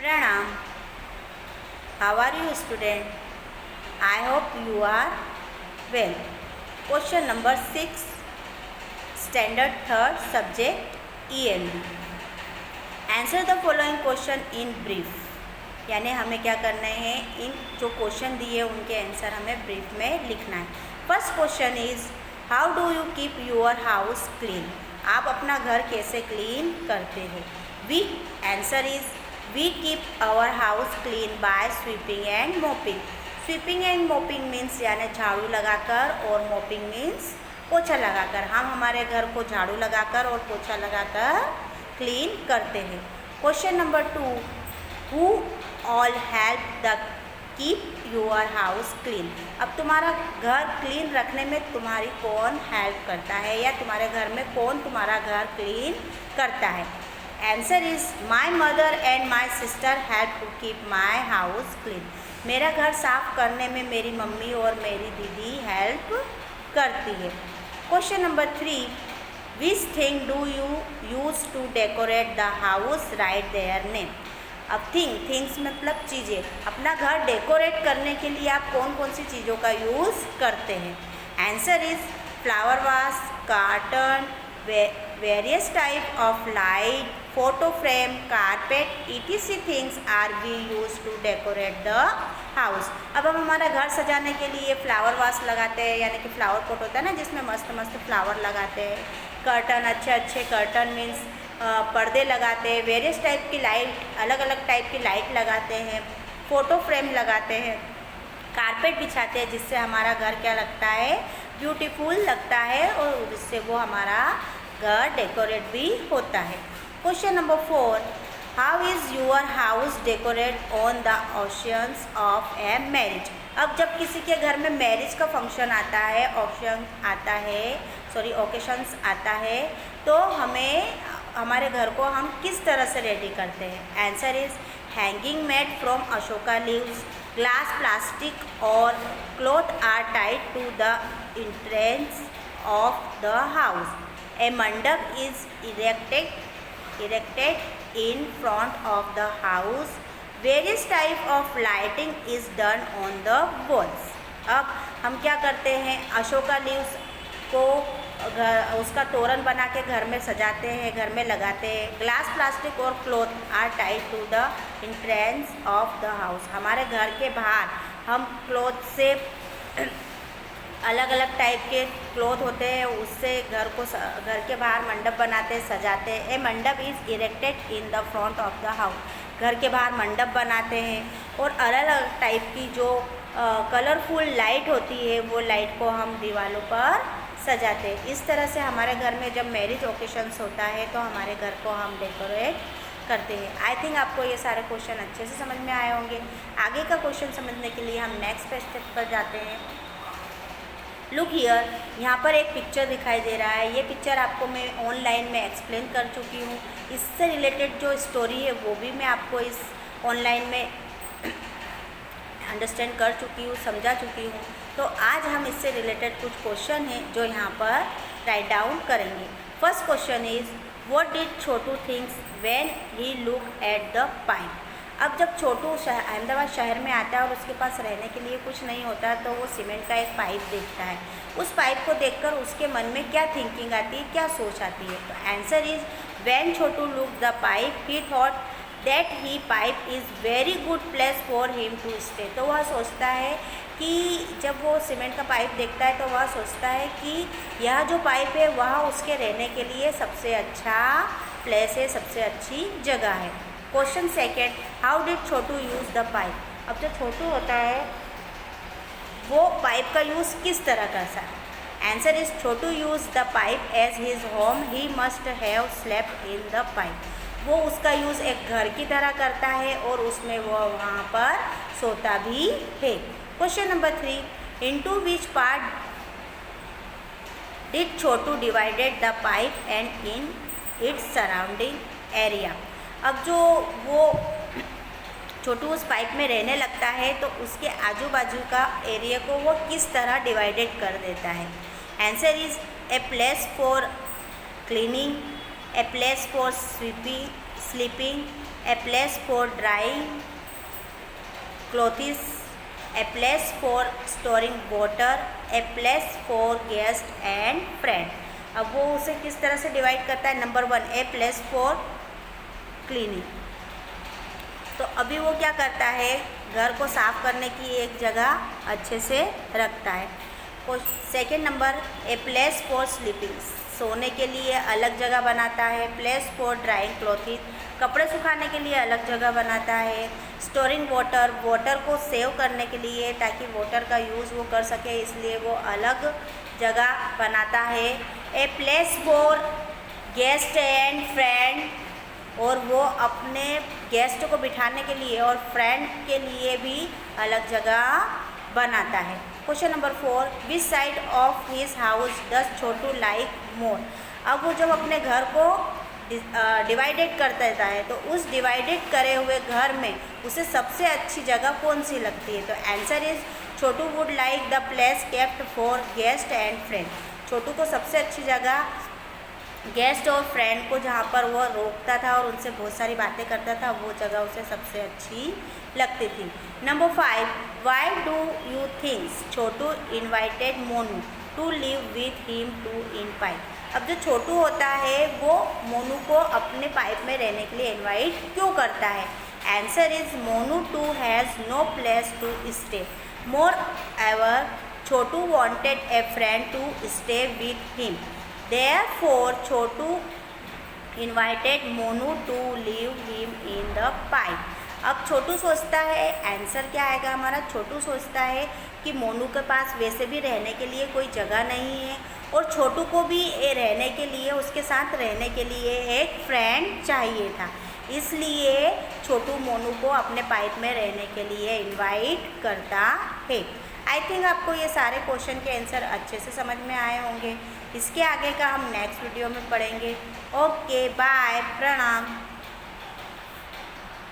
Pranam. How are you, student? I hope you are well. Question number 6, Standard 3rd, Subject ELD. Answer the following question in brief. यानी हमें क्या करना है, इन जो question दिए उनके आंसर हमें ब्रीफ में लिखना है. First question is, how do you keep your house clean? आप अपना घर कैसे क्लीन करते हो? We answer is, we keep our house clean by sweeping and mopping. Sweeping and mopping means यानी झाड़ू लगाकर, और मोपिंग मीन्स पोछा लगाकर. हम हमारे घर को झाड़ू लगाकर और पोछा लगाकर क्लीन करते हैं. Question number 2, who all help the keep your house clean? अब तुम्हारा घर क्लीन रखने में तुम्हारी कौन हेल्प करता है, या तुम्हारे घर में कौन तुम्हारा घर क्लीन करता है? Answer is, my mother and my sister help to keep my house clean. मेरा घर साफ करने में मेरी मम्मी और मेरी दीदी हेल्प करती है. Question number 3, which thing do you use to decorate the house? Write their name. अब थिंग्स मतलब चीज़ें. अपना घर डेकोरेट करने के लिए आप कौन कौन सी चीज़ों का यूज़ करते हैं? Answer is, flower vase, carton, various type of light, photo frame, carpet, etc things are we use to decorate the house. अब हम हमारा घर सजाने के लिए फ्लावर वास लगाते हैं, यानी कि फ्लावर पॉट होता है ना, जिसमें मस्त मस्त फ्लावर लगाते हैं. कर्टन, अच्छे अच्छे कर्टन मीन्स पर्दे लगाते हैं. वेरियस टाइप की लाइट, अलग अलग टाइप की लाइट लगाते हैं. फ़ोटो फ्रेम लगाते हैं. कारपेट बिछाते हैं, जिससे हमारा घर क्या लगता है, ब्यूटीफुल लगता है, और जिससे वो हमारा घर डेकोरेट भी होता है. Question number 4, how is your house decorate on the occasions of a marriage? अब जब किसी के घर में मैरिज का फंक्शन आता है, ओकेशंस आता है, तो हमें हमारे घर को हम किस तरह से रेडी करते हैं? Answer is, hanging made from Ashoka leaves, glass, plastic और cloth are tied to the entrance of the house. A mandap is erected in front of the house. Various type of lighting is done on the walls. अब हम क्या करते हैं, Ashoka leaves को उसका तोरण बना के घर में सजाते हैं, घर में लगाते हैं. ग्लास, प्लास्टिक और cloth are tied to the entrance of the house. हमारे घर के बाहर हम क्लॉथ से, अलग अलग टाइप के क्लॉथ होते हैं, उससे घर के बाहर मंडप बनाते हैं, सजाते हैं. ए मंडप is erected in the front of the house. घर के बाहर मंडप बनाते हैं, और अलग अलग टाइप की जो कलरफुल लाइट होती है, वो लाइट को हम दीवारों पर सजाते हैं. इस तरह से हमारे घर में जब मैरिज ओकेशंस होता है, तो हमारे घर को हम डेकोरेट करते हैं. आई थिंक आपको ये सारे क्वेश्चन अच्छे से समझ में आए होंगे. आगे का क्वेश्चन समझने के लिए हम नेक्स्ट स्टेप पर जाते हैं. लुक हियर, यहाँ पर एक पिक्चर दिखाई दे रहा है. ये पिक्चर आपको मैं ऑनलाइन में एक्सप्लेन कर चुकी हूँ. इससे रिलेटेड जो स्टोरी है वो भी मैं आपको इस ऑनलाइन में अंडरस्टैंड कर चुकी हूँ, समझा चुकी हूँ. तो आज हम इससे रिलेटेड कुछ क्वेश्चन हैं जो यहाँ पर राइट डाउन करेंगे. First question is, what did Chhotu thinks when he look at the pipe? अब जब छोटू अहमदाबाद शहर में आता है और उसके पास रहने के लिए कुछ नहीं होता, तो वो सीमेंट का एक पाइप देखता है. उस पाइप को देखकर उसके मन में क्या थिंकिंग आती है, क्या सोच आती है? तो answer is, when Chhotu look the pipe he thought that he pipe is very good place for him to stay. तो वह सोचता है कि जब वो सीमेंट का पाइप देखता है, तो वह सोचता है कि यह जो पाइप है वह उसके रहने के लिए सबसे अच्छा प्लेस है, सबसे अच्छी जगह है. Question second, how did Chhotu use the pipe? अब जो छोटू होता है वो पाइप का यूज़ किस तरह करता है? Answer is, Chhotu use the pipe as his home, he must have slept in the pipe. वो उसका यूज़ एक घर की तरह करता है, और उसमें वो वहाँ पर सोता भी है. Question number 3, into which part did Chhotu divided the pipe and in its surrounding area? अब जो वो छोटू उस पाइप में रहने लगता है, तो उसके आजू बाजू का एरिया को वो किस तरह डिवाइडेड कर देता है? Answer is, a place for cleaning, a place for sleeping, a place for drying clothes, a place for storing water, a place for guest and friend। अब वो उसे किस तरह से डिवाइड करता है? Number 1 a place for cleaning. तो अभी वो क्या करता है? घर को साफ करने की एक जगह अच्छे से रखता है। और second number a place for sleeping, सोने के लिए अलग जगह बनाता है। प्लेस फॉर ड्राइंग क्लॉथिंग, कपड़े सुखाने के लिए अलग जगह बनाता है। स्टोरिंग वाटर, वाटर को सेव करने के लिए ताकि वाटर का यूज़ वो कर सके, इसलिए वो अलग जगह बनाता है। A place for guest and friend, और वो अपने गेस्ट को बिठाने के लिए और फ्रेंड के लिए भी अलग जगह बनाता है। Question number 4, which side of his house does Chhotu like more. अब वो जब अपने घर को डिवाइडेड कर देता है तो उस डिवाइडेड करे हुए घर में उसे सबसे अच्छी जगह कौन सी लगती है? तो answer is Chhotu would like the place kept for guest and friend. Chhotu को सबसे अच्छी जगह गेस्ट और फ्रेंड को जहाँ पर वो रोकता था और उनसे बहुत सारी बातें करता था, वो जगह उसे सबसे अच्छी लगती थी। Number 5, why do you thinks Chhotu invited Monu to live with him to in pipe. अब जो छोटू होता है वो मोनू को अपने पाइप में रहने के लिए इन्वाइट क्यों करता है? Answer is Monu too has no place to stay, moreover Chhotu wanted a friend to stay with him, therefore Chhotu invited Monu to leave him in the pipe. अब छोटू सोचता है, आंसर क्या आएगा हमारा? छोटू सोचता है कि मोनू के पास वैसे भी रहने के लिए कोई जगह नहीं है और छोटू को भी रहने के लिए, उसके साथ रहने के लिए एक फ्रेंड चाहिए था, इसलिए छोटू मोनू को अपने पाइप में रहने के लिए इन्वाइट करता है। आई थिंक आपको ये सारे क्वेश्चन के आंसर अच्छे से समझ में आए होंगे। इसके आगे का हम नेक्स्ट वीडियो में पढ़ेंगे। ओके बाय, प्रणाम।